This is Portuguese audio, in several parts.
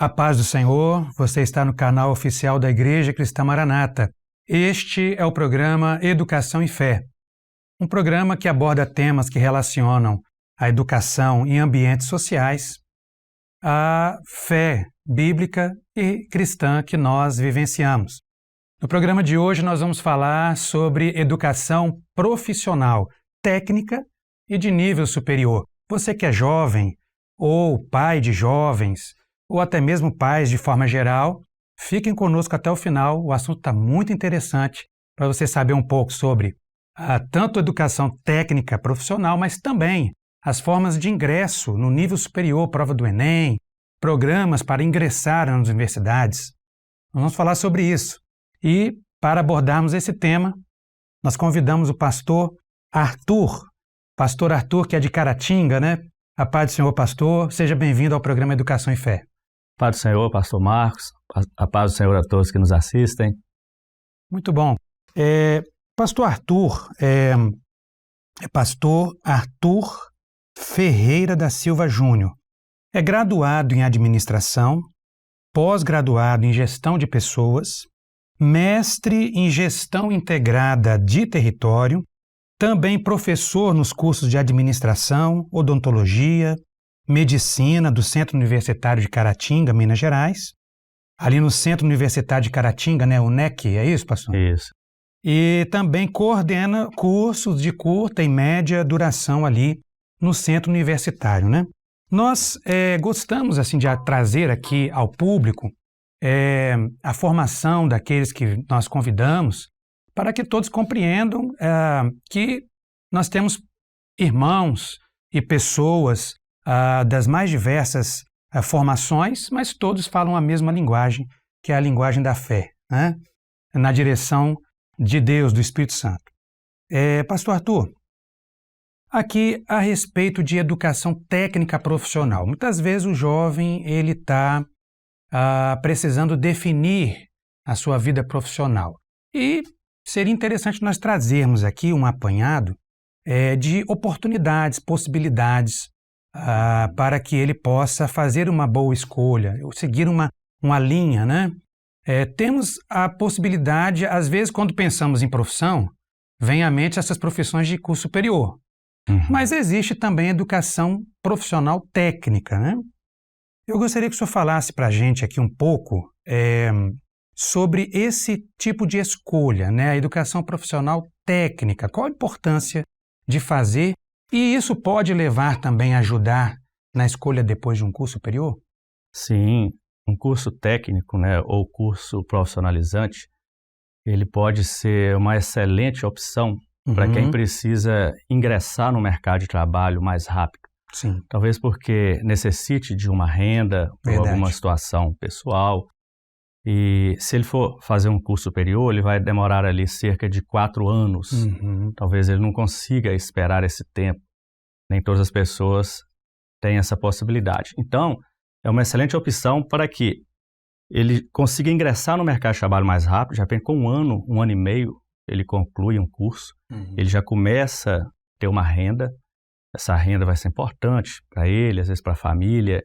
A paz do Senhor, você está no canal oficial da Igreja Cristã Maranata. Este é o programa Educação e Fé, um programa que aborda temas que relacionam a educação em ambientes sociais, a fé bíblica e cristã que nós vivenciamos. No programa de hoje nós vamos falar sobre educação profissional, técnica e de nível superior. Você que é jovem ou pai de jovens, ou até mesmo pais de forma geral, fiquem conosco até o final, o assunto está muito interessante para você saber um pouco sobre tanto educação técnica profissional, mas também as formas de ingresso no nível superior, prova do Enem, programas para ingressar nas universidades. Vamos falar sobre isso. E para abordarmos esse tema, nós convidamos o pastor Arthur, que é de Caratinga, né? A paz do Senhor, pastor, seja bem-vindo ao programa Educação e Fé. Paz do Senhor, pastor Marcos, a paz do Senhor a todos que nos assistem. Muito bom. Pastor Arthur, pastor Arthur Ferreira da Silva Júnior. É graduado em administração, pós-graduado em gestão de pessoas, mestre em gestão integrada de território, também professor nos cursos de administração, odontologia, medicina do Centro Universitário de Caratinga, Minas Gerais. Ali no Centro Universitário de Caratinga, né, o NEC, é isso, pastor? Isso. E também coordena cursos de curta e média duração ali no Centro Universitário, né? Nós gostamos assim de trazer aqui ao público a formação daqueles que nós convidamos para que todos compreendam que nós temos irmãos e pessoas das mais diversas formações, mas todos falam a mesma linguagem, que é a linguagem da fé, né? Na direção de Deus, do Espírito Santo. Pastor Arthur, aqui a respeito de educação técnica profissional. Muitas vezes o jovem ele está precisando definir a sua vida profissional. E seria interessante nós trazermos aqui um apanhado de oportunidades, possibilidades, para que ele possa fazer uma boa escolha, ou seguir uma linha, né? Temos a possibilidade, às vezes, quando pensamos em profissão, vem à mente essas profissões de curso superior. Uhum. Mas existe também educação profissional técnica, né? Eu gostaria que o senhor falasse para a gente aqui um pouco sobre esse tipo de escolha, né? A educação profissional técnica, qual a importância de fazer. E isso pode levar também a ajudar na escolha depois de um curso superior? Sim, um curso técnico, né, ou curso profissionalizante, ele pode ser uma excelente opção para quem precisa ingressar no mercado de trabalho mais rápido. Sim. Talvez porque necessite de uma renda ou alguma situação pessoal. E se ele for fazer um curso superior, ele vai demorar ali cerca de 4 anos. Talvez ele não consiga esperar esse tempo. Nem todas as pessoas têm essa possibilidade. Então, é uma excelente opção para que ele consiga ingressar no mercado de trabalho mais rápido. Já com um ano e meio, ele conclui um curso. Ele já começa a ter uma renda. Essa renda vai ser importante para ele, às vezes para a família.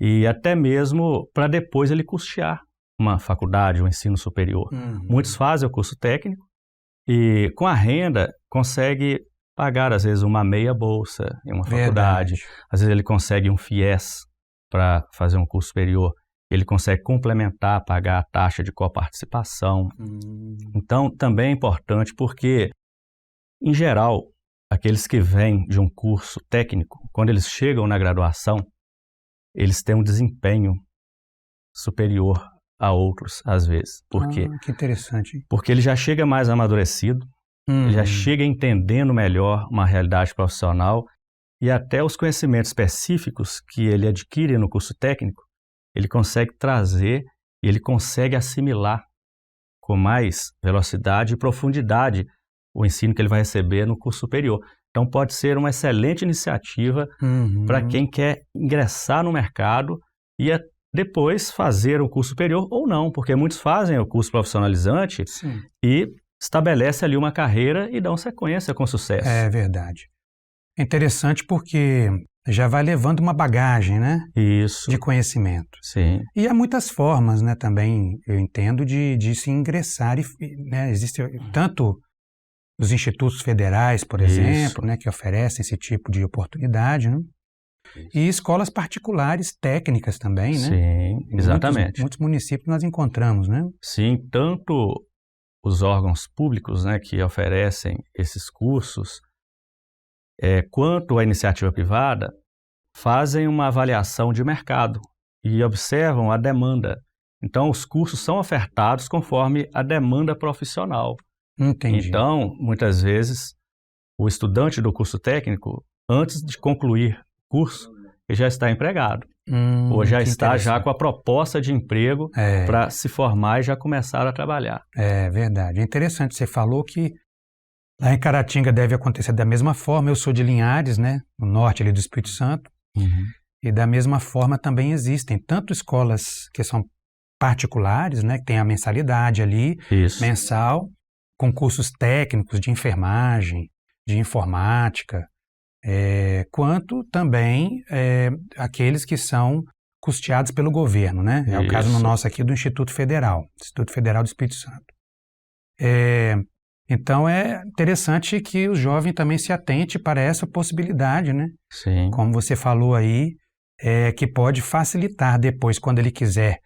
E até mesmo para depois ele custear uma faculdade, um ensino superior. Muitos fazem o curso técnico e com a renda consegue pagar às vezes uma meia bolsa em uma faculdade. Às vezes ele consegue um FIES para fazer um curso superior. Ele consegue complementar, pagar a taxa de coparticipação. Então também é importante porque, em geral, aqueles que vêm de um curso técnico, quando eles chegam na graduação, eles têm um desempenho superior a outros, às vezes. Por quê? Que interessante. Porque ele já chega mais amadurecido, ele já chega entendendo melhor uma realidade profissional e até os conhecimentos específicos que ele adquire no curso técnico, ele consegue trazer e ele consegue assimilar com mais velocidade e profundidade o ensino que ele vai receber no curso superior. Então pode ser uma excelente iniciativa para quem quer ingressar no mercado e depois fazer o curso superior ou não, porque muitos fazem o curso profissionalizante e estabelece ali uma carreira e dão sequência com sucesso. É verdade. É interessante porque já vai levando uma bagagem, né? Isso. De conhecimento. Sim. E há muitas formas, né, também, eu entendo, de se ingressar. Né, existe tanto os institutos federais, por exemplo, né, que oferecem esse tipo de oportunidade, né? E escolas particulares técnicas também, né? Sim, exatamente. Muitos municípios nós encontramos, né? Sim, tanto os órgãos públicos, né, que oferecem esses cursos, quanto a iniciativa privada, fazem uma avaliação de mercado e observam a demanda. Então, os cursos são ofertados conforme a demanda profissional. Entendi. Então, muitas vezes, o estudante do curso técnico, antes de concluir o curso, ele já está empregado. Ou já está já com a proposta de emprego para se formar e já começar a trabalhar. É verdade. É interessante, você falou que lá em Caratinga deve acontecer da mesma forma. Eu sou de Linhares, né, no norte ali do Espírito Santo, e da mesma forma também existem tanto escolas que são particulares, né, que tem a mensalidade ali, mensal, com cursos técnicos de enfermagem, de informática, quanto também aqueles que são custeados pelo governo, né? É o caso no nosso aqui do Instituto Federal do Espírito Santo. Então é interessante que o jovem também se atente para essa possibilidade, né? Sim. Como você falou aí, que pode facilitar depois, quando ele quiser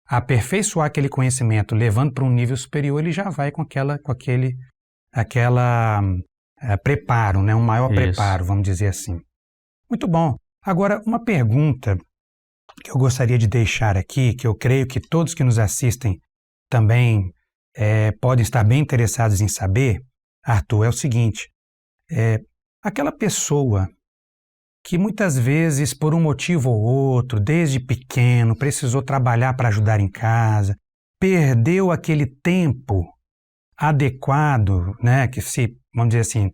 aperfeiçoar aquele conhecimento, levando para um nível superior, ele já vai com aquele preparo, né? Um maior preparo, vamos dizer assim. Muito bom. Agora, uma pergunta que eu gostaria de deixar aqui, que eu creio que todos que nos assistem também podem estar bem interessados em saber, Arthur, é o seguinte: aquela pessoa que muitas vezes, por um motivo ou outro, desde pequeno, precisou trabalhar para ajudar em casa, perdeu aquele tempo adequado, né, que se, vamos dizer assim,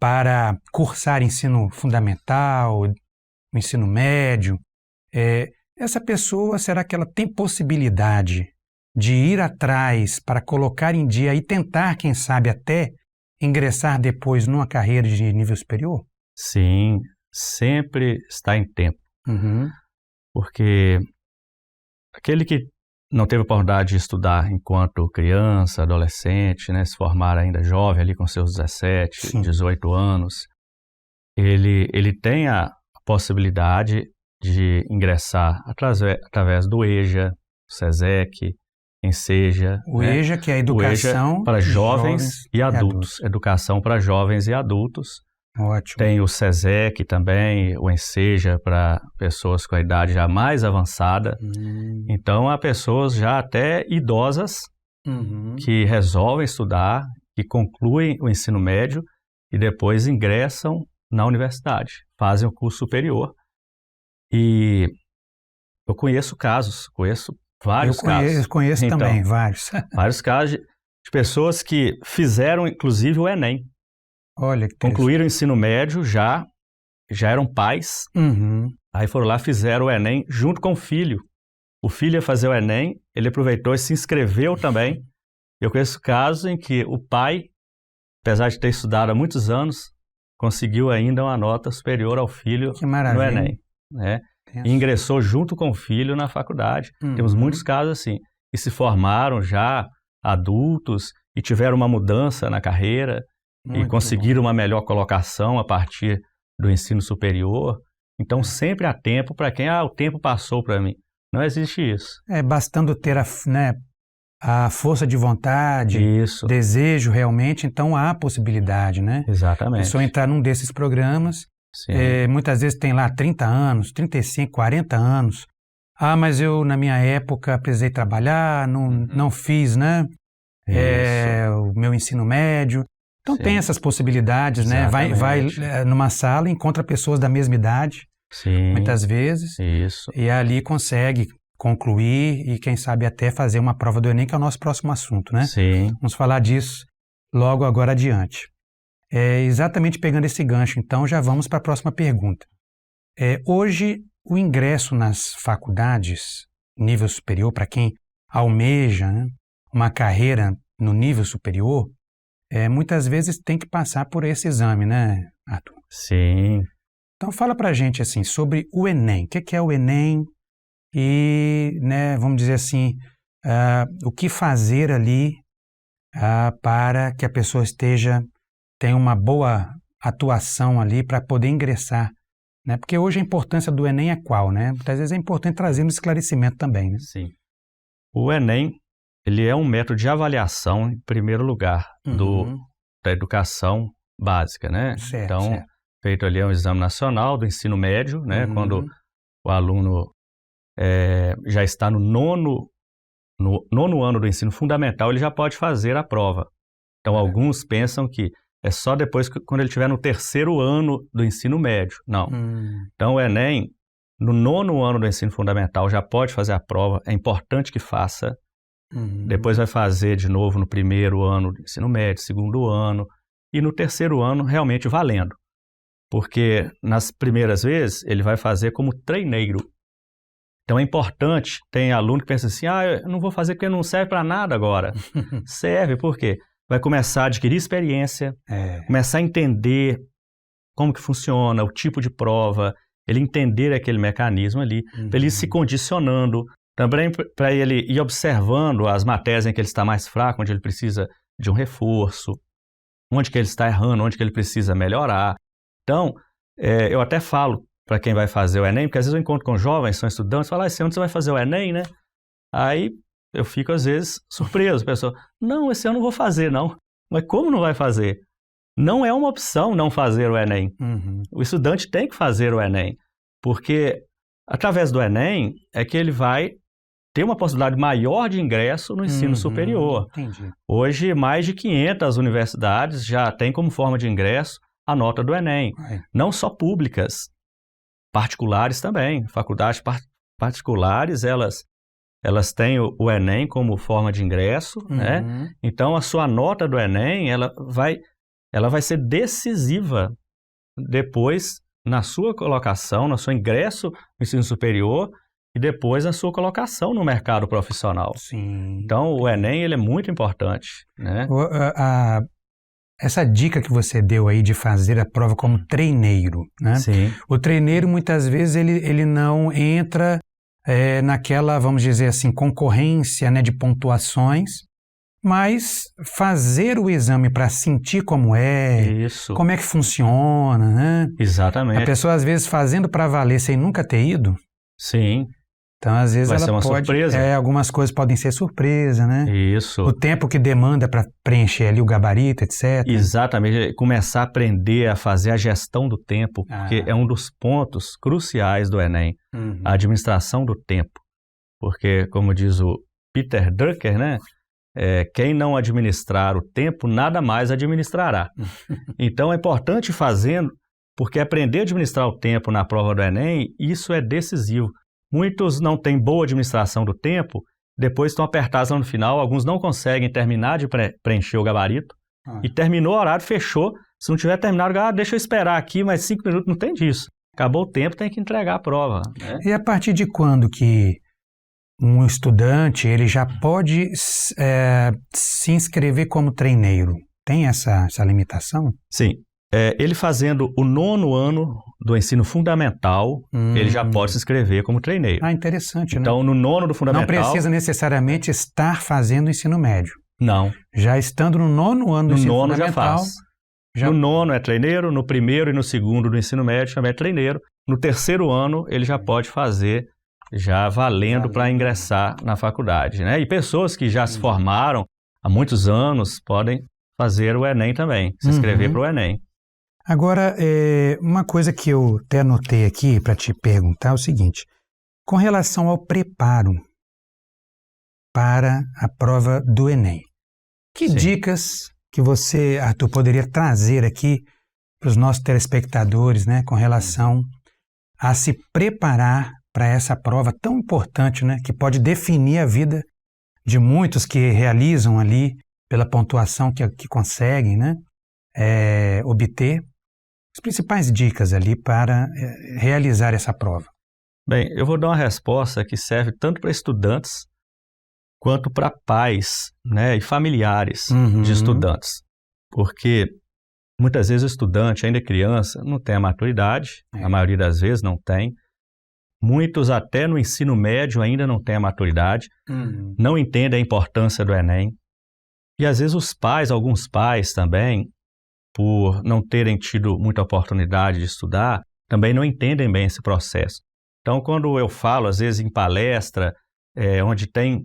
para cursar ensino fundamental, o ensino médio, essa pessoa, será que ela tem possibilidade de ir atrás para colocar em dia e tentar, quem sabe, até ingressar depois numa carreira de nível superior? Sim, sempre está em tempo. Porque aquele que não teve oportunidade de estudar enquanto criança, adolescente, né, se formar ainda jovem, ali com seus 17, 18 anos, ele tem a possibilidade de ingressar através do EJA, SESEC, Enseja. O EJA, que é a educação o EJA para jovens e adultos. Educação para jovens e adultos. Ótimo. Tem o SESEC também, o Enseja para pessoas com a idade já mais avançada. Então, há pessoas já até idosas que resolvem estudar, que concluem o ensino médio e depois ingressam na universidade, fazem o curso superior. E eu conheço vários casos. Eu conheço então, também vários. Vários casos de pessoas que fizeram, inclusive, o Enem. Olha que concluíram o ensino médio, já eram pais, aí foram lá, fizeram o Enem junto com o filho. O filho ia fazer o Enem, ele aproveitou e se inscreveu também. Eu conheço casos em que o pai, apesar de ter estudado há muitos anos, conseguiu ainda uma nota superior ao filho no Enem, né? E ingressou junto com o filho na faculdade. Temos muitos casos assim, que se formaram já adultos e tiveram uma mudança na carreira, e conseguiram uma melhor colocação a partir do ensino superior. Então, sempre há tempo para quem, o tempo passou para mim. Não existe isso. Bastando ter a força de vontade, desejo realmente, então há possibilidade, né? Exatamente. A pessoa entrar num desses programas, muitas vezes tem lá 30 anos, 35, 40 anos. Mas eu, na minha época, precisei trabalhar, não fiz, né? O meu ensino médio. Então tem essas possibilidades, né? Vai numa sala, encontra pessoas da mesma idade, muitas vezes, e ali consegue concluir e quem sabe até fazer uma prova do Enem, que é o nosso próximo assunto, né? Vamos falar disso logo agora adiante. Exatamente pegando esse gancho, então já vamos para a próxima pergunta. Hoje, o ingresso nas faculdades, nível superior, para quem almeja, né, uma carreira no nível superior, muitas vezes tem que passar por esse exame, né, Arthur? Sim. Então fala pra gente assim, sobre o Enem. O que é o Enem e, né, vamos dizer assim, o que fazer ali para que a pessoa tenha uma boa atuação ali para poder ingressar, né? Porque hoje a importância do Enem é qual, né? Muitas vezes é importante trazer um esclarecimento também, né? Sim. O Enem, ele é um método de avaliação, em primeiro lugar, da educação básica, né? Certo, então, certo. Feito ali um exame nacional do ensino médio, né? Quando o aluno já está no nono ano do ensino fundamental, ele já pode fazer a prova. Então, alguns pensam que é só depois, quando ele estiver no terceiro ano do ensino médio. Não. Então, o Enem, no nono ano do ensino fundamental, já pode fazer a prova. É importante que faça. Depois vai fazer de novo no primeiro ano do ensino médio, segundo ano. E no terceiro ano, realmente valendo. Porque nas primeiras vezes, ele vai fazer como treineiro. Então é importante, tem aluno que pensa assim, eu não vou fazer porque não serve para nada agora. Serve, por quê? Vai começar a adquirir experiência, começar a entender como que funciona, o tipo de prova, ele entender aquele mecanismo ali, para ele ir se condicionando, também para ele ir observando as matérias em que ele está mais fraco, onde ele precisa de um reforço, onde que ele está errando, onde que ele precisa melhorar. Então, eu até falo para quem vai fazer o Enem, porque às vezes eu encontro com jovens, são estudantes, falam, esse ano você vai fazer o Enem, né? Aí eu fico às vezes surpreso, a pessoa, não, esse ano não vou fazer, não. Mas como não vai fazer? Não é uma opção não fazer o Enem. O estudante tem que fazer o Enem, porque através do Enem é que ele vai ter uma possibilidade maior de ingresso no ensino superior. Entendi. Hoje, mais de 500 universidades já têm como forma de ingresso a nota do Enem. Não só públicas, particulares também. Faculdades particulares, elas têm o Enem como forma de ingresso, né? Então, a sua nota do Enem, ela vai ser decisiva depois na sua colocação, no seu ingresso no ensino superior e depois na sua colocação no mercado profissional. Sim. Então, o Enem, ele é muito importante, né? Essa dica que você deu aí de fazer a prova como treineiro, né? Sim. O treineiro, muitas vezes, ele não entra naquela, vamos dizer assim, concorrência, né, de pontuações, mas fazer o exame para sentir como como é que funciona, né? Exatamente. A pessoa, às vezes, fazendo para valer sem nunca ter ido. Sim. Então, às vezes, vai ser uma pode... surpresa. Algumas coisas podem ser surpresa, né? Isso. O tempo que demanda para preencher ali o gabarito, etc. Exatamente. Começar a aprender a fazer a gestão do tempo, porque é um dos pontos cruciais do Enem, a administração do tempo. Porque, como diz o Peter Drucker, né? Quem não administrar o tempo, nada mais administrará. Então, é importante fazendo, porque aprender a administrar o tempo na prova do Enem, isso é decisivo. Muitos não têm boa administração do tempo, depois estão apertados lá no final, alguns não conseguem terminar de preencher o gabarito, e terminou o horário, fechou. Se não tiver terminado, deixa eu esperar aqui, mais 5 minutos, não tem disso. Acabou o tempo, tem que entregar a prova. Né? E a partir de quando que um estudante ele já pode se inscrever como treineiro? Tem essa limitação? Sim. Ele fazendo o 9º ano do ensino fundamental, ele já pode se inscrever como treineiro. Interessante, né? Então, no 9º do fundamental... Não precisa necessariamente estar fazendo o ensino médio. Não. Já estando no 9º ano do ensino fundamental... já faz. No 9º é treineiro, no 1º e no 2º do ensino médio também é treineiro. No 3º ano, ele já pode fazer, já valendo para ingressar na faculdade, né? E pessoas que já se formaram há muitos anos podem fazer o Enem também, se inscrever para o Enem. Agora, uma coisa que eu até anotei aqui para te perguntar é o seguinte, com relação ao preparo para a prova do Enem, que dicas que você, Arthur, poderia trazer aqui para os nossos telespectadores, né, com relação a se preparar para essa prova tão importante, né, que pode definir a vida de muitos que realizam ali pela pontuação que conseguem, né, obter? As principais dicas ali para realizar essa prova. Bem, eu vou dar uma resposta que serve tanto para estudantes quanto para pais, né, e familiares de estudantes. Porque Muitas vezes o estudante, ainda criança, não tem a maturidade, a maioria das vezes não tem. Muitos até no ensino médio ainda não têm a maturidade, não entendem a importância do Enem. E às vezes os pais, alguns pais também, por não terem tido muita oportunidade de estudar, também não entendem bem esse processo. Então, quando eu falo, às vezes em palestra, onde tem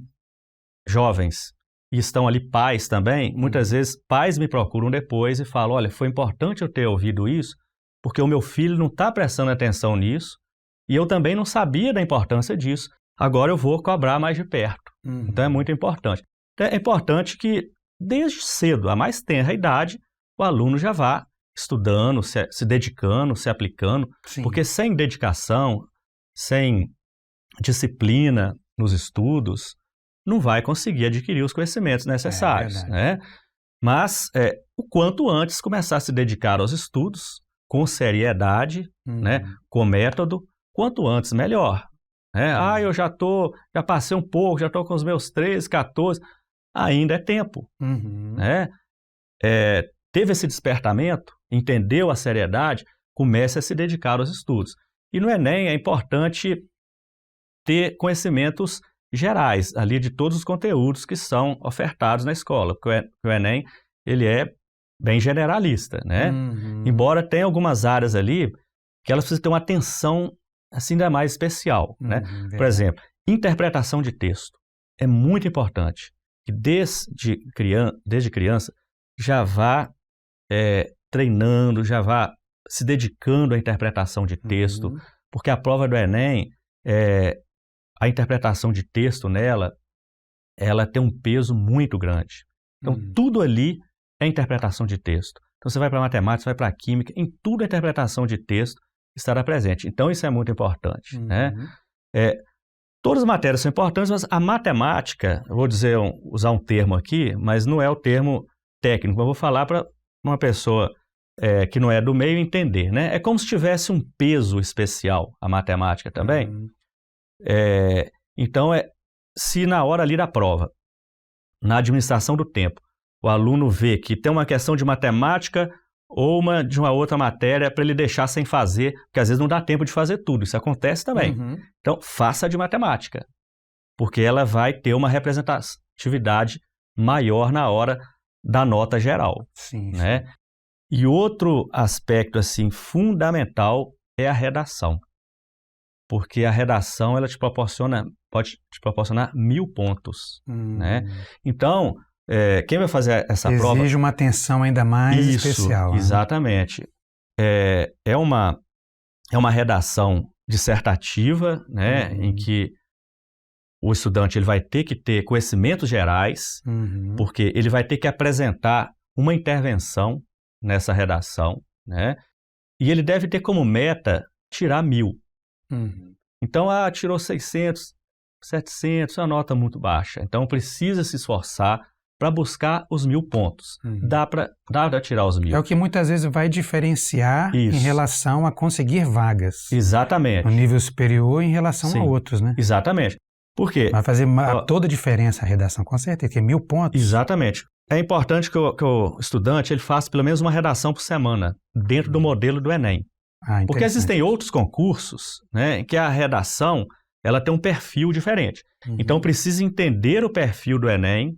jovens e estão ali pais também, muitas vezes pais me procuram depois e falam, olha, foi importante eu ter ouvido isso, porque o meu filho não está prestando atenção nisso, e eu também não sabia da importância disso, agora eu vou cobrar mais de perto. Então é muito importante. Então, é importante que, desde cedo, a mais tenra idade, o aluno já vá estudando, se dedicando, se aplicando, porque sem dedicação, sem disciplina nos estudos, não vai conseguir adquirir os conhecimentos necessários, né? Mas o quanto antes começar a se dedicar aos estudos, com seriedade, né? Com método, quanto antes melhor. Né? Eu já passei um pouco, já estou com os meus 13, 14, ainda é tempo. Né? Teve esse despertamento, entendeu a seriedade, comece a se dedicar aos estudos. E no Enem é importante ter conhecimentos gerais, ali de todos os conteúdos que são ofertados na escola, porque o Enem ele é bem generalista, né? Embora tenha algumas áreas ali que elas precisam ter uma atenção assim ainda mais especial, né? Por exemplo, interpretação de texto. É muito importante que desde criança já vá treinando, já vá se dedicando à interpretação de texto, porque a prova do Enem, a interpretação de texto nela, ela tem um peso muito grande. Então, tudo ali é interpretação de texto. Então, você vai para a matemática, você vai para a química, em tudo a interpretação de texto estará presente. Então, isso é muito importante. Né? Todas as matérias são importantes, mas a matemática, eu vou usar um termo aqui, mas não é o termo técnico, eu vou falar para uma pessoa que não é do meio entender. Né? É como se tivesse um peso especial a matemática também. Então, se na hora ali da prova, na administração do tempo, o aluno vê que tem uma questão de matemática ou de uma outra matéria para ele deixar sem fazer, porque às vezes não dá tempo de fazer tudo, isso acontece também. Então, faça de matemática, porque ela vai ter uma representatividade maior na hora da nota geral. Né? E outro aspecto assim, fundamental é a redação, porque a redação ela pode te proporcionar 1000 pontos. Né? Então, quem vai fazer essa prova... Exige uma atenção ainda mais especial. Exatamente. Né? É uma redação dissertativa, né? Em que o estudante ele vai ter que ter conhecimentos gerais, porque ele vai ter que apresentar uma intervenção nessa redação, né? E ele deve ter como meta tirar 1000. Então, tirou 600, 700, é uma nota muito baixa. Então, precisa se esforçar para buscar os 1000 pontos. Dá para tirar os 1000. É o que muitas vezes vai diferenciar em relação a conseguir vagas. Exatamente. No nível superior em relação a outros, né? Exatamente. Por quê? Vai fazer toda a diferença a redação, com certeza, que é 1000 pontos. Exatamente. É importante que o estudante ele faça pelo menos uma redação por semana, dentro do modelo do Enem. Porque existem outros concursos, né, em que a redação ela tem um perfil diferente. Então, precisa entender o perfil do Enem.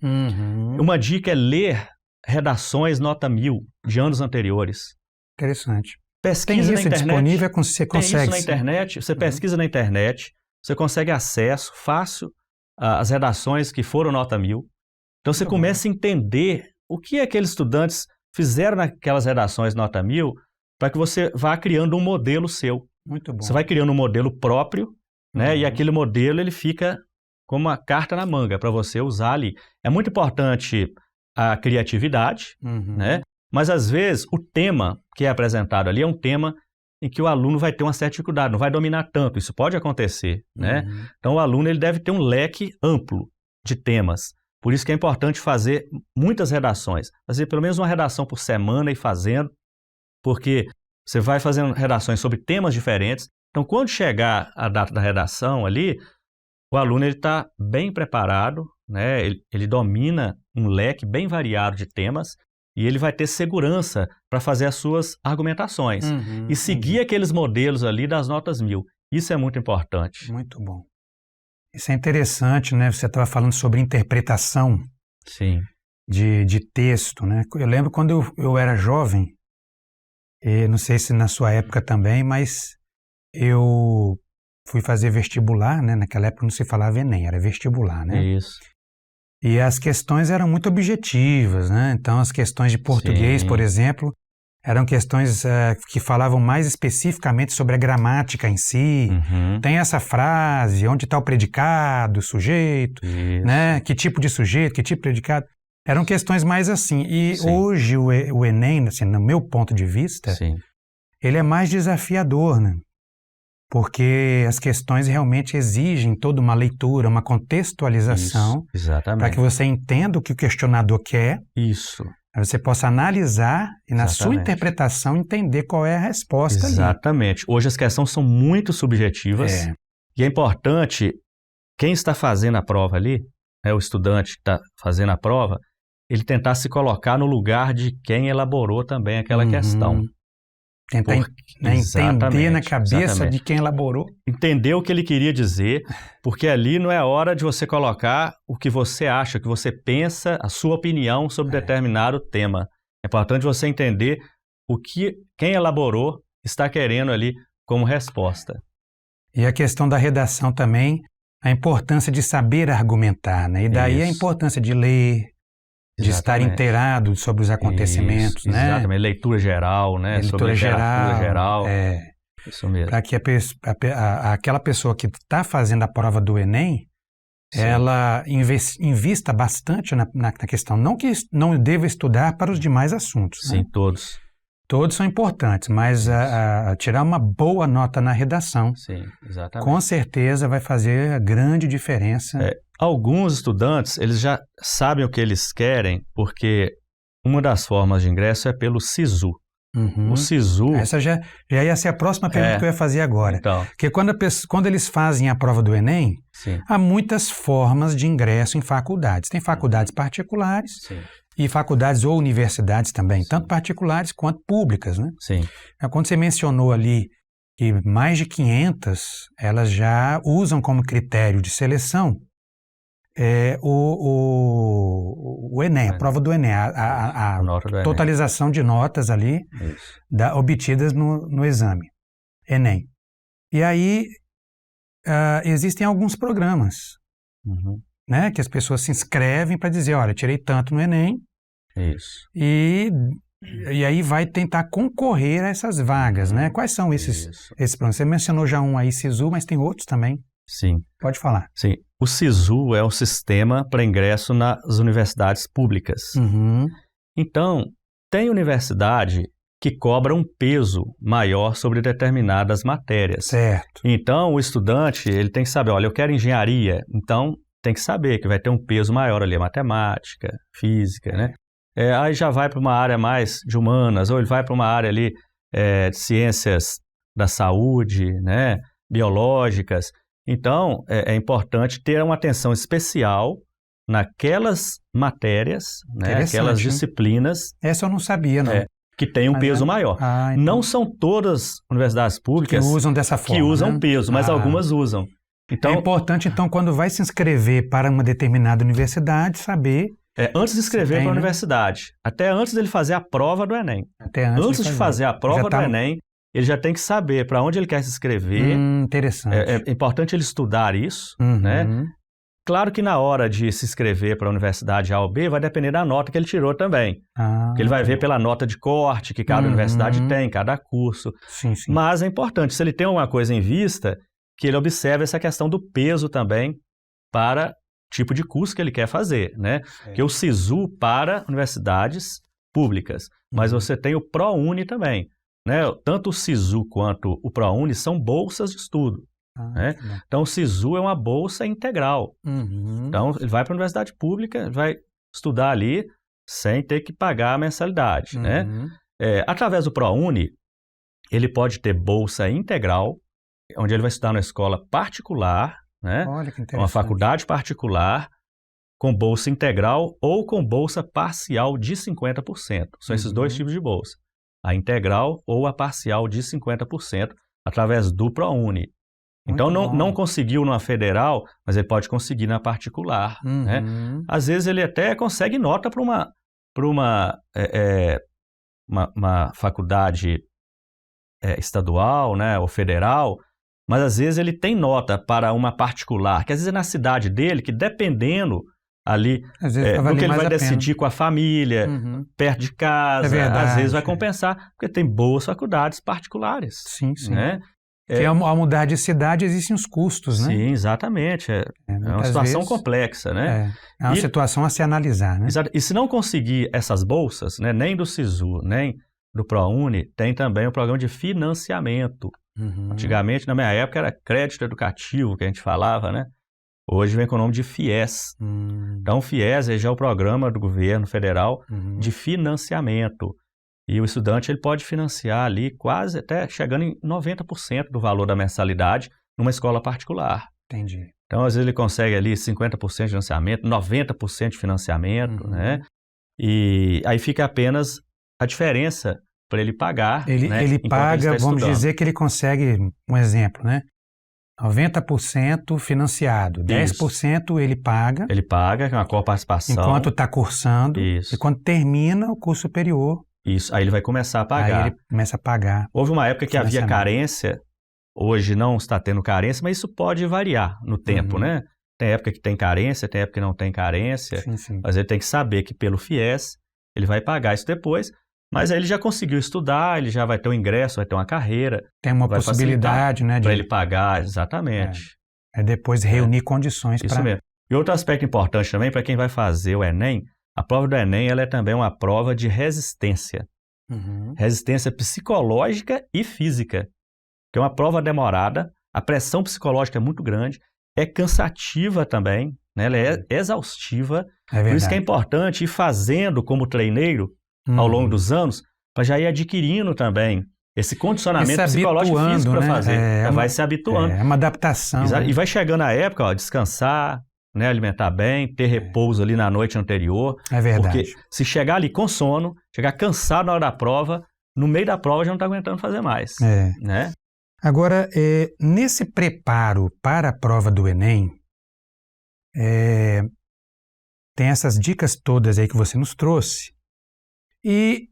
Uma dica é ler redações nota 1000 de anos anteriores. Interessante. Pesquisa na internet. Disponível, você consegue. Tem isso na internet, você pesquisa na internet, você consegue acesso fácil às redações que foram nota 1000. Então, você começa a entender o que aqueles estudantes fizeram naquelas redações nota 1000 para que você vá criando um modelo seu. Muito bom. Você vai criando um modelo próprio, né? E aquele modelo ele fica como uma carta na manga para você usar ali. É muito importante a criatividade, né? Mas às vezes o tema que é apresentado ali é um tema em que o aluno vai ter uma certa dificuldade, não vai dominar tanto, isso pode acontecer, né? Então o aluno ele deve ter um leque amplo de temas. Por isso que é importante fazer muitas redações, fazer pelo menos uma redação por semana e fazendo, porque você vai fazendo redações sobre temas diferentes. Então, quando chegar a data da redação ali, o aluno está bem preparado, né? Ele domina um leque bem variado de temas e ele vai ter segurança para fazer as suas argumentações e seguir aqueles modelos ali das notas 1000. Isso é muito importante. Muito bom. Isso é interessante, né? Você estava falando sobre interpretação de texto, né? Eu lembro quando eu era jovem, e não sei se na sua época também, mas eu fui fazer vestibular, né? Naquela época não se falava Enem, era vestibular, né? Isso. E as questões eram muito objetivas, né? Então, as questões de português, por exemplo, eram questões que falavam mais especificamente sobre a gramática em si. Tem essa frase, onde está o predicado, o sujeito, né? Que tipo de sujeito, que tipo de predicado. Eram questões mais assim. E hoje o Enem, assim, no meu ponto de vista, ele é mais desafiador, né? Porque as questões realmente exigem toda uma leitura, uma contextualização, para que você entenda o que o questionador quer. Isso. Você possa analisar e, na sua interpretação, entender qual é a resposta ali. Exatamente. Hoje as questões são muito subjetivas e é importante, quem está fazendo a prova ali, o estudante que está fazendo a prova, ele tentar se colocar no lugar de quem elaborou também aquela questão. Tentar entender na cabeça de quem elaborou. Entender o que ele queria dizer, porque ali não é hora de você colocar o que você acha, o que você pensa, a sua opinião sobre determinado tema. É importante você entender o que quem elaborou está querendo ali como resposta. E a questão da redação também, a importância de saber argumentar, né? E daí a importância de ler, de estar inteirado sobre os acontecimentos, né? Exatamente, leitura geral, né? Leitura geral. Isso mesmo. Para que aquela pessoa que está fazendo a prova do Enem, ela invista bastante na questão. Não que não deva estudar para os demais assuntos. Sim, né? todos. Todos são importantes, mas tirar uma boa nota na redação, com certeza vai fazer a grande diferença. Alguns estudantes, eles já sabem o que eles querem, porque uma das formas de ingresso é pelo SISU. O SISU... Essa já ia ser a próxima pergunta que eu ia fazer agora. Então, porque quando eles fazem a prova do Enem, há muitas formas de ingresso em faculdades. Tem faculdades particulares e faculdades ou universidades também, tanto particulares quanto públicas, né? Quando você mencionou ali que mais de 500, elas já usam como critério de seleção o Enem, a prova do Enem, a totalização de notas ali obtidas no exame, Enem. E aí existem alguns programas, né, que as pessoas se inscrevem para dizer, olha, tirei tanto no Enem, e aí vai tentar concorrer a essas vagas, né? Quais são esses programas? Você mencionou já um aí, SISU, mas tem outros também. Sim. Pode falar. Sim. O SISU é um sistema para ingresso nas universidades públicas. Então, tem universidade que cobra um peso maior sobre determinadas matérias. Certo. Então, o estudante, ele tem que saber, olha, eu quero engenharia, então tem que saber que vai ter um peso maior ali, matemática, física, né? Aí já vai para uma área mais de humanas, ou ele vai para uma área ali de ciências da saúde, né? Biológicas. Então, é importante ter uma atenção especial naquelas matérias, né, aquelas disciplinas... Essa eu não sabia, não. Que tem um peso maior. Então... Não são todas as universidades públicas que usam dessa forma, que usam né? peso, mas algumas usam. Então, é importante, então, quando vai se inscrever para uma determinada universidade, saber... antes de inscrever para a universidade, até antes dele fazer a prova do Enem. Antes de fazer a prova do Enem, ele já tem que saber para onde ele quer se inscrever. Interessante. É importante ele estudar isso, né? Claro que na hora de se inscrever para a universidade A ou B, vai depender da nota que ele tirou também. Porque ele vai ver pela nota de corte que cada universidade tem, cada curso. Mas é importante, se ele tem alguma coisa em vista, que ele observe essa questão do peso também para o tipo de curso que ele quer fazer, né? Porque o SISU para universidades públicas, mas você tem o ProUni também. Né? Tanto o SISU quanto o ProUni são bolsas de estudo. Né? Então, o SISU é uma bolsa integral. Então, ele vai para a universidade pública, vai estudar ali sem ter que pagar a mensalidade. Né? Através do ProUni, ele pode ter bolsa integral, onde ele vai estudar numa escola particular, né? Olha que interessante. Uma faculdade particular, com bolsa integral ou com bolsa parcial de 50%. São esses dois tipos de bolsa. A integral ou a parcial de 50%, através do ProUni. Então, não conseguiu numa federal, mas ele pode conseguir na particular. Né? Às vezes, ele até consegue nota para uma faculdade estadual, né, ou federal, mas às vezes ele tem nota para uma particular, que às vezes é na cidade dele, que dependendo ali do que ele vai decidir com a família, perto de casa, às vezes vai compensar, porque tem boas faculdades particulares. Sim, sim. Né? Porque ao mudar de cidade existem os custos, né? Sim, exatamente. É uma situação complexa, né? É uma situação a se analisar, né? Exato. E se não conseguir essas bolsas, né, nem do SISU, nem do ProUni, tem também o programa de financiamento. Antigamente, na minha época, era crédito educativo que a gente falava, né? Hoje vem com o nome de FIES. Então, o FIES já é o programa do governo federal de financiamento. E o estudante ele pode financiar ali quase até chegando em 90% do valor da mensalidade numa escola particular. Entendi. Então, às vezes ele consegue ali 50% de financiamento, 90% de financiamento, né? E aí fica apenas a diferença para ele pagar. Ele paga, vamos dizer que ele consegue, um exemplo, né? 90% financiado, 10% ele paga. Ele paga, que é uma coparticipação. Enquanto está cursando. Isso. E quando termina o curso superior. Isso, aí ele vai começar a pagar. Aí ele começa a pagar. Houve uma época que havia carência, hoje não está tendo carência, mas isso pode variar no tempo, né? Tem época que tem carência, tem época que não tem carência. Sim. Mas ele tem que saber que pelo FIES ele vai pagar isso depois. Mas aí ele já conseguiu estudar, ele já vai ter um ingresso, vai ter uma carreira. Tem uma possibilidade, né? Para ele pagar, exatamente. É depois reunir condições para... Isso mesmo. E outro aspecto importante também, para quem vai fazer o Enem, a prova do Enem ela é também uma prova de resistência. Resistência psicológica e física. Que é uma prova demorada, a pressão psicológica é muito grande, é cansativa também, né? Ela é exaustiva. Por isso que é importante ir fazendo como treineiro, ao longo dos anos, para já ir adquirindo também esse condicionamento psicológico e físico para fazer. Vai se habituando. É uma adaptação. Né? E vai chegando a época, descansar, né, alimentar bem, ter repouso ali na noite anterior. É verdade. Porque se chegar ali com sono, chegar cansado na hora da prova, no meio da prova já não está aguentando fazer mais. Né? Agora, nesse preparo para a prova do Enem, tem essas dicas todas aí que você nos trouxe. E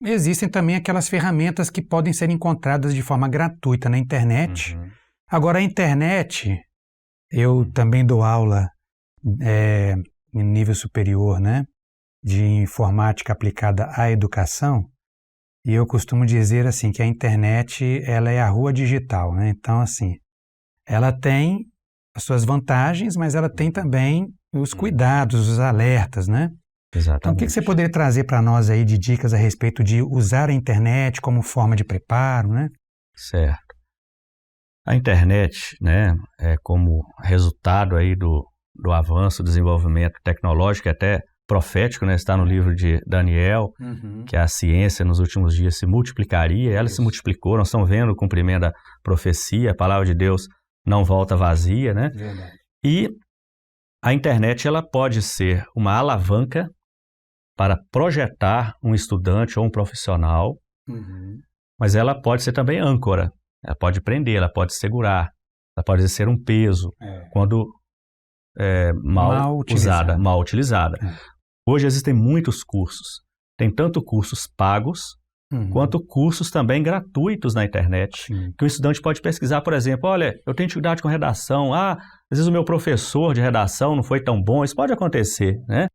existem também aquelas ferramentas que podem ser encontradas de forma gratuita na internet. Agora, a internet, eu também dou aula em nível superior, né, de informática aplicada à educação, e eu costumo dizer assim que a internet ela é a rua digital, né? Então, assim, ela tem as suas vantagens, mas ela tem também os cuidados, os alertas, né? Exatamente. Então, o que você poderia trazer para nós aí de dicas a respeito de usar a internet como forma de preparo, né? Certo. A internet, né, como resultado aí do avanço, do desenvolvimento tecnológico, até profético, né, está no livro de Daniel, que a ciência nos últimos dias se multiplicaria, ela se multiplicou, nós estamos vendo o cumprimento da profecia, a palavra de Deus não volta vazia, né? Verdade. E a internet, ela pode ser uma alavanca para projetar um estudante ou um profissional, mas ela pode ser também âncora, ela pode prender, ela pode segurar, ela pode ser um peso quando mal utilizada. Hoje existem muitos cursos, tem tanto cursos pagos, quanto cursos também gratuitos na internet, que o estudante pode pesquisar, por exemplo, olha, eu tenho dificuldade com redação, às vezes o meu professor de redação não foi tão bom, isso pode acontecer, né?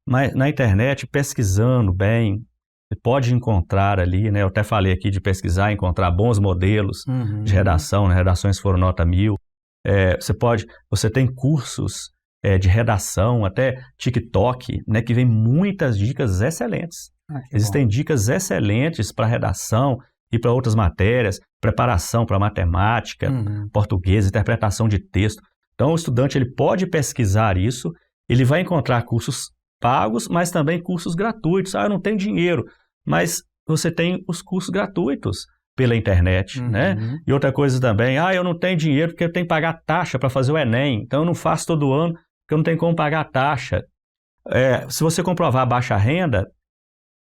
Mas na internet, pesquisando bem, você pode encontrar ali, né? Eu até falei aqui de pesquisar, encontrar bons modelos de redação, né? Redações foram nota 1000. Você tem cursos de redação, até TikTok, né? Que vem muitas dicas excelentes. Existem dicas excelentes para redação e para outras matérias, preparação para matemática, português, interpretação de texto. Então, o estudante ele pode pesquisar isso, ele vai encontrar cursos pagos, mas também cursos gratuitos. Eu não tenho dinheiro, mas você tem os cursos gratuitos pela internet, né? E outra coisa também, eu não tenho dinheiro porque eu tenho que pagar taxa para fazer o Enem, então eu não faço todo ano, porque eu não tenho como pagar a taxa. Se você comprovar a baixa renda,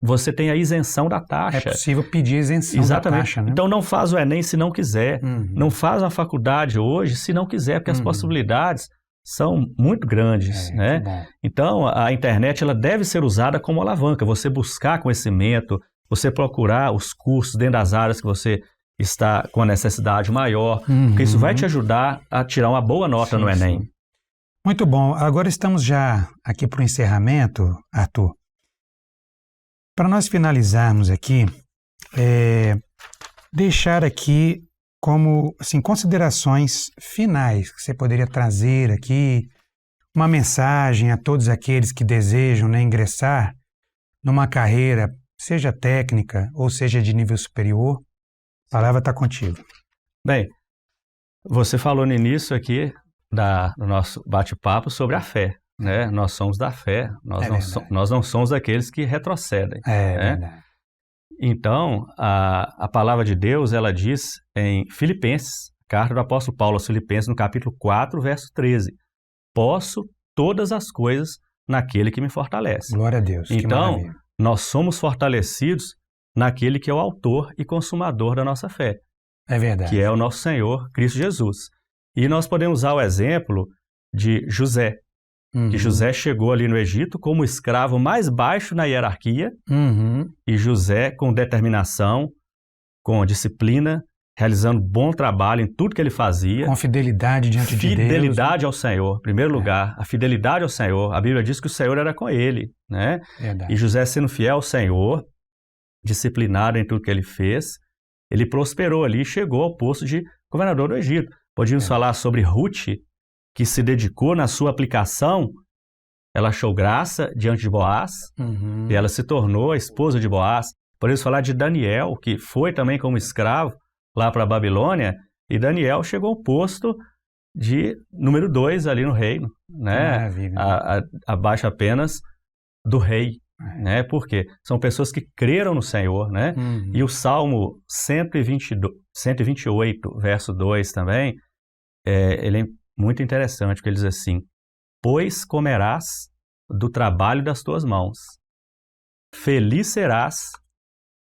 você tem a isenção da taxa. É possível pedir isenção da taxa, né? Então não faz o Enem se não quiser. Não faz uma faculdade hoje se não quiser, porque as possibilidades são muito grandes, né? Então a internet ela deve ser usada como alavanca. Você buscar conhecimento, você procurar os cursos dentro das áreas que você está com a necessidade maior, porque isso vai te ajudar a tirar uma boa nota no Enem. Sim. Muito bom. Agora estamos já aqui para o encerramento, Arthur. Para nós finalizarmos aqui, deixar aqui como assim, considerações finais que você poderia trazer aqui, uma mensagem a todos aqueles que desejam, né, ingressar numa carreira, seja técnica ou seja de nível superior. A palavra está contigo. Bem, você falou no início aqui do nosso bate-papo sobre a fé, né? Nós somos da fé, nós não somos daqueles que retrocedem. Verdade. Então, a palavra de Deus, ela diz em Filipenses, carta do apóstolo Paulo aos Filipenses, no capítulo 4, verso 13, posso todas as coisas naquele que me fortalece. Glória a Deus. Então, nós somos fortalecidos naquele que é o autor e consumador da nossa fé. É verdade. Que é o nosso Senhor Cristo Jesus. E nós podemos usar o exemplo de José, que José chegou ali no Egito como o escravo mais baixo na hierarquia, e José, com determinação, com disciplina, realizando bom trabalho em tudo que ele fazia. Com fidelidade diante de Deus. Fidelidade ao Senhor, em primeiro lugar, a fidelidade ao Senhor. A Bíblia diz que o Senhor era com ele, né? Verdade. E José, sendo fiel ao Senhor, disciplinado em tudo que ele fez, ele prosperou ali e chegou ao posto de governador do Egito. Podíamos falar sobre Ruth, que se dedicou na sua aplicação, ela achou graça diante de Boaz, e ela se tornou a esposa de Boaz. Podemos falar de Daniel, que foi também como escravo lá para a Babilônia, e Daniel chegou ao posto de número 2 ali no reino, né? Abaixo apenas do rei, né? Porque são pessoas que creram no Senhor, né? E o Salmo 128, verso 2 também, ele é muito interessante, porque ele diz assim, pois comerás do trabalho das tuas mãos, feliz serás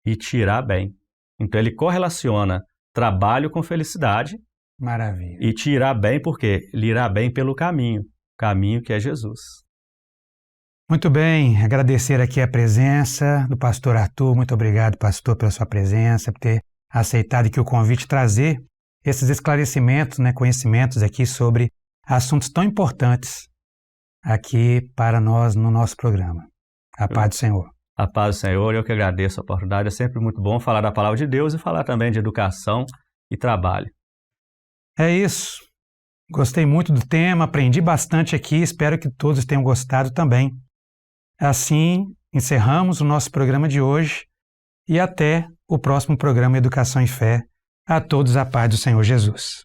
e te irá bem. Então ele correlaciona trabalho com felicidade. Maravilha. E te irá bem porque lhe irá bem pelo caminho que é Jesus. Muito bem, agradecer aqui a presença do pastor Arthur. Muito obrigado, pastor, pela sua presença, por ter aceitado aqui o convite, trazer esses esclarecimentos, né, conhecimentos aqui sobre assuntos tão importantes aqui para nós no nosso programa. A paz do Senhor. A paz do Senhor, eu que agradeço a oportunidade. É sempre muito bom falar da palavra de Deus e falar também de educação e trabalho. É isso. Gostei muito do tema, aprendi bastante aqui, espero que todos tenham gostado também. Assim, encerramos o nosso programa de hoje e até o próximo programa Educação e Fé. A todos a paz do Senhor Jesus.